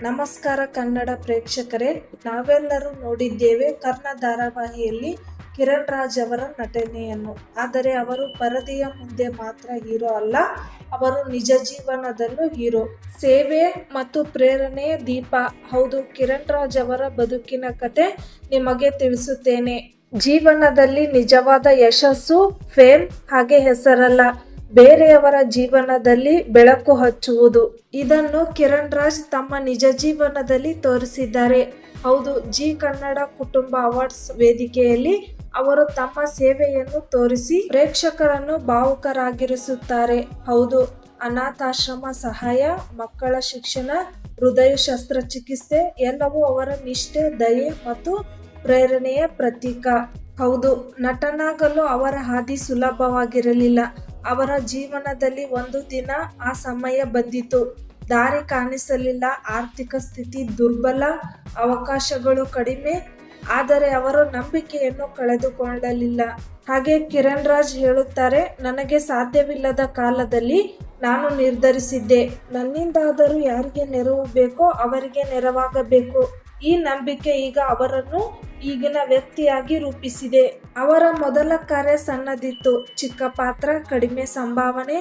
ನಮಸ್ಕಾರ ಕನ್ನಡ ಪ್ರೇಕ್ಷಕರೇ, ನಾವೆಲ್ಲರೂ ನೋಡಿದ್ದೇವೆ ಕರ್ಣ ಧಾರಾವಾಹಿಯಲ್ಲಿ ಕಿರಣ್ ರಾಜ್ ಅವರ ನಟನೆಯನ್ನು. ಆದರೆ ಅವರು ಪರದೆಯ ಮುಂದೆ ಮಾತ್ರ ಹೀರೋ ಅಲ್ಲ, ಅವರು ನಿಜ ಜೀವನದಲ್ಲೂ ಹೀರೋ. ಸೇವೆ ಮತ್ತು ಪ್ರೇರಣೆಯ ದೀಪ. ಹೌದು, ಕಿರಣ್ ರಾಜ್ ಅವರ ಬದುಕಿನ ಕತೆ ನಿಮಗೆ ತಿಳಿಸುತ್ತೇನೆ. ಜೀವನದಲ್ಲಿ ನಿಜವಾದ ಯಶಸ್ಸು ಫೇಮ್ ಹಾಗೆ ಹೆಸರಲ್ಲ, ಬೇರೆಯವರ ಜೀವನದಲ್ಲಿ ಬೆಳಕು ಹಚ್ಚುವುದು. ಇದನ್ನು ಕಿರಣ್ ರಾಜ್ ತಮ್ಮ ನಿಜ ಜೀವನದಲ್ಲಿ ತೋರಿಸಿದ್ದಾರೆ. ಹೌದು, ಜಿ ಕನ್ನಡ ಕುಟುಂಬ ಅವಾರ್ಡ್ಸ್ ವೇದಿಕೆಯಲ್ಲಿ ಅವರು ತಮ್ಮ ಸೇವೆಯನ್ನು ತೋರಿಸಿ ಪ್ರೇಕ್ಷಕರನ್ನು ಭಾವುಕರಾಗಿರಿಸುತ್ತಾರೆ. ಹೌದು, ಅನಾಥಾಶ್ರಮ ಸಹಾಯ, ಮಕ್ಕಳ ಶಿಕ್ಷಣ, ಹೃದಯ ಶಸ್ತ್ರಚಿಕಿತ್ಸೆ ಎಲ್ಲವೂ ಅವರ ನಿಷ್ಠೆ, ದಯೆ ಮತ್ತು ಪ್ರೇರಣೆಯ ಪ್ರತೀಕ. ಹೌದು, ನಟನಾಗಲು ಅವರ ಹಾದಿ ಸುಲಭವಾಗಿರಲಿಲ್ಲ. ಅವರ ಜೀವನದಲ್ಲಿ ಒಂದು ದಿನ ಆ ಸಮಯ ಬಂದಿತು. ದಾರಿ ಕಾಣಿಸಲಿಲ್ಲ, ಆರ್ಥಿಕ ಸ್ಥಿತಿ ದುರ್ಬಲ, ಅವಕಾಶಗಳು ಕಡಿಮೆ. ಆದರೆ ಅವರು ನಂಬಿಕೆಯನ್ನು ಕಳೆದುಕೊಳ್ಳಲಿಲ್ಲ. ಹಾಗೆ ಕಿರಣ್ ರಾಜ್ ಹೇಳುತ್ತಾರೆ, ನನಗೆ ಸಾಧ್ಯವಿಲ್ಲದ ಕಾಲದಲ್ಲಿ ನಾನು ನಿರ್ಧರಿಸಿದ್ದೆ, ನನ್ನಿಂದಾದರೂ ಯಾರಿಗೆ ನೆರವು ಬೇಕೋ ಅವರಿಗೆ ನೆರವಾಗಬೇಕು. ಈ ನಂಬಿಕೆ ಈಗ ಅವರನ್ನು ಈಗಿನ ವ್ಯಕ್ತಿಯಾಗಿ ರೂಪಿಸಿದೆ. ಅವರ ಮೊದಲ ಕಾರ್ಯ ಸಣ್ಣದಿತ್ತು, ಚಿಕ್ಕ ಪಾತ್ರ, ಕಡಿಮೆ ಸಂಭಾವನೆ.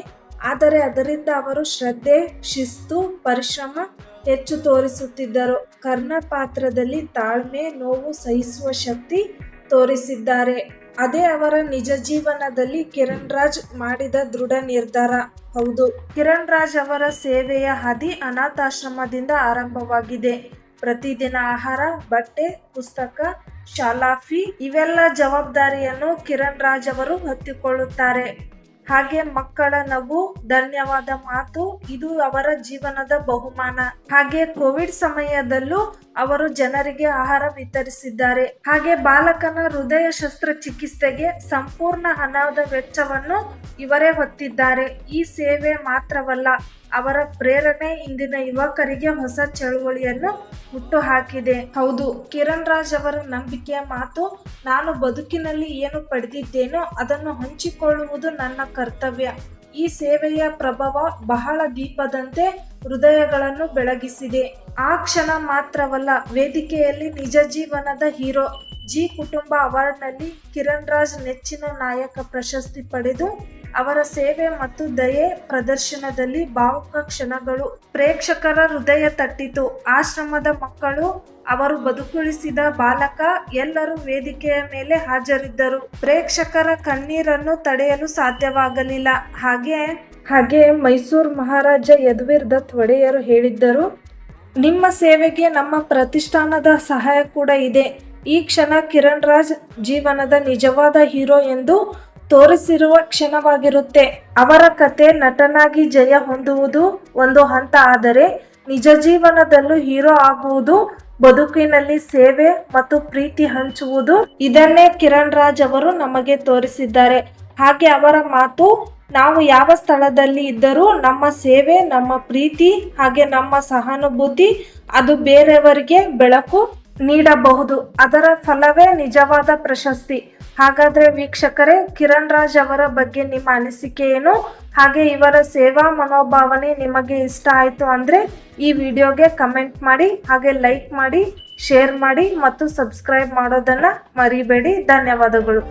ಆದರೆ ಅದರಿಂದ ಅವರು ಶ್ರದ್ಧೆ, ಶಿಸ್ತು, ಪರಿಶ್ರಮ ಹೆಚ್ಚು ತೋರಿಸುತ್ತಿದ್ದರು. ಕರ್ಣ ಪಾತ್ರದಲ್ಲಿ ತಾಳ್ಮೆ, ನೋವು ಸಹಿಸುವ ಶಕ್ತಿ ತೋರಿಸಿದ್ದಾರೆ. ಅದೇ ಅವರ ನಿಜ ಜೀವನದಲ್ಲಿ ಕಿರಣ್ ರಾಜ್ ಮಾಡಿದ ದೃಢ ನಿರ್ಧಾರ. ಹೌದು, ಕಿರಣ್ ರಾಜ್ ಅವರ ಸೇವೆಯ ಹಾದಿ ಅನಾಥಾಶ್ರಮದಿಂದ ಆರಂಭವಾಗಿದೆ. ಪ್ರತಿದಿನ ಆಹಾರ, ಬಟ್ಟೆ, ಪುಸ್ತಕ, ಶಾಲಾ ಫೀ ಇವೆಲ್ಲ ಜವಾಬ್ದಾರಿಯನ್ನು ಕಿರಣ್ ರಾಜ್ ಅವರು ಹೊತ್ತುಕೊಳ್ಳುತ್ತಾರೆ. ಹಾಗೆ ಮಕ್ಕಳ ನಗು, ಧನ್ಯವಾದ ಮಾತು, ಇದು ಅವರ ಜೀವನದ ಬಹುಮಾನ. ಹಾಗೆ ಕೋವಿಡ್ ಸಮಯದಲ್ಲೂ ಅವರು ಜನರಿಗೆ ಆಹಾರ ವಿತರಿಸಿದ್ದಾರೆ. ಹಾಗೆ ಬಾಲಕನ ಹೃದಯ ಶಸ್ತ್ರಚಿಕಿತ್ಸೆಗೆ ಸಂಪೂರ್ಣ ಹಣದ ವೆಚ್ಚವನ್ನು ಇವರೇ ಹೊತ್ತಿದ್ದಾರೆ. ಈ ಸೇವೆ ಮಾತ್ರವಲ್ಲ, ಅವರ ಪ್ರೇರಣೆ ಇಂದಿನ ಯುವಕರಿಗೆ ಹೊಸ ಚಳುವಳಿಯನ್ನು ಹುಟ್ಟುಹಾಕಿದೆ. ಹೌದು, ಕಿರಣ್ ರಾಜ್ ಅವರ ನಂಬಿಕೆಯ ಮಾತು, ನಾನು ಬದುಕಿನಲ್ಲಿ ಏನು ಪಡೆದಿದ್ದೇನೋ ಅದನ್ನು ಹಂಚಿಕೊಳ್ಳುವುದು ನನ್ನ ಕರ್ತವ್ಯ. ಈ ಸೇವೆಯ ಪ್ರಭಾವ ಬಹಳ ದೀಪದಂತೆ ಹೃದಯಗಳನ್ನು ಬೆಳಗಿಸಿದೆ. ಆ ಕ್ಷಣ ಮಾತ್ರವಲ್ಲ, ವೇದಿಕೆಯಲ್ಲಿ ನಿಜ ಜೀವನದ ಹೀರೋ. ಜಿ ಕುಟುಂಬ ಅವಾರ್ಡ್ನಲ್ಲಿ ಕಿರಣ್ ರಾಜ್ ನೆಚ್ಚಿನ ನಾಯಕ ಪ್ರಶಸ್ತಿ ಪಡೆದು ಅವರ ಸೇವೆ ಮತ್ತು ದಯೆ ಪ್ರದರ್ಶನದಲ್ಲಿ ಭಾವುಕ ಕ್ಷಣಗಳು ಪ್ರೇಕ್ಷಕರ ಹೃದಯ ತಟ್ಟಿತು. ಆಶ್ರಮದ ಮಕ್ಕಳು, ಅವರು ಬದುಕುಳಿಸಿದ ಬಾಲಕ, ಎಲ್ಲರೂ ವೇದಿಕೆಯ ಮೇಲೆ ಹಾಜರಿದ್ದರು. ಪ್ರೇಕ್ಷಕರ ಕಣ್ಣೀರನ್ನು ತಡೆಯಲು ಸಾಧ್ಯವಾಗಲಿಲ್ಲ. ಹಾಗೆ ಮೈಸೂರು ಮಹಾರಾಜ ಯದುವೀರ್ ದತ್ ಒಡೆಯರು ಹೇಳಿದ್ದರು, ನಿಮ್ಮ ಸೇವೆಗೆ ನಮ್ಮ ಪ್ರತಿಷ್ಠಾನದ ಸಹಾಯ ಕೂಡ ಇದೆ. ಈ ಕ್ಷಣ ಕಿರಣ್ ರಾಜ್ ಜೀವನದ ನಿಜವಾದ ಹೀರೋ ಎಂದು ತೋರಿಸಿರುವ ಕ್ಷಣವಾಗಿರುತ್ತೆ. ಅವರ ಕತೆ ನಟನಾಗಿ ಜಯ ಹೊಂದುವುದು ಒಂದು ಹಂತ, ಆದರೆ ನಿಜ ಜೀವನದಲ್ಲೂ ಹೀರೋ ಆಗುವುದು, ಬದುಕಿನಲ್ಲಿ ಸೇವೆ ಮತ್ತು ಪ್ರೀತಿ ಹಂಚುವುದು, ಇದನ್ನೇ ಕಿರಣ್ ರಾಜ್ ಅವರು ನಮಗೆ ತೋರಿಸಿದ್ದಾರೆ. ಹಾಗೆ ಅವರ ಮಾತು, ನಾವು ಯಾವ ಸ್ಥಳದಲ್ಲಿ ಇದ್ದರೂ ನಮ್ಮ ಸೇವೆ, ನಮ್ಮ ಪ್ರೀತಿ ಹಾಗೆ ನಮ್ಮ ಸಹಾನುಭೂತಿ ಅದು ಬೇರೆಯವರಿಗೆ ಬೆಳಕು ನೀಡಬಹುದು. ಅದರ ಫಲವೇ ನಿಜವಾದ ಪ್ರಶಸ್ತಿ. ಹಾಗಾದ್ರೆ ವೀಕ್ಷಕರೇ, ಕಿರಣ್ ರಾಜ್ ಅವರ ಬಗ್ಗೆ ನಿಮ್ಮ ಅನಿಸಿಕೆ ಏನು? ಹಾಗೆ ಇವರ ಸೇವಾ ಮನೋಭಾವನೆ ನಿಮಗೆ ಇಷ್ಟ ಆಯಿತು ಅಂದರೆ ಈ ವಿಡಿಯೋಗೆ ಕಮೆಂಟ್ ಮಾಡಿ, ಹಾಗೆ ಲೈಕ್ ಮಾಡಿ, ಶೇರ್ ಮಾಡಿ ಮತ್ತು ಸಬ್ಸ್ಕ್ರೈಬ್ ಮಾಡೋದನ್ನು ಮರಿಬೇಡಿ. ಧನ್ಯವಾದಗಳು.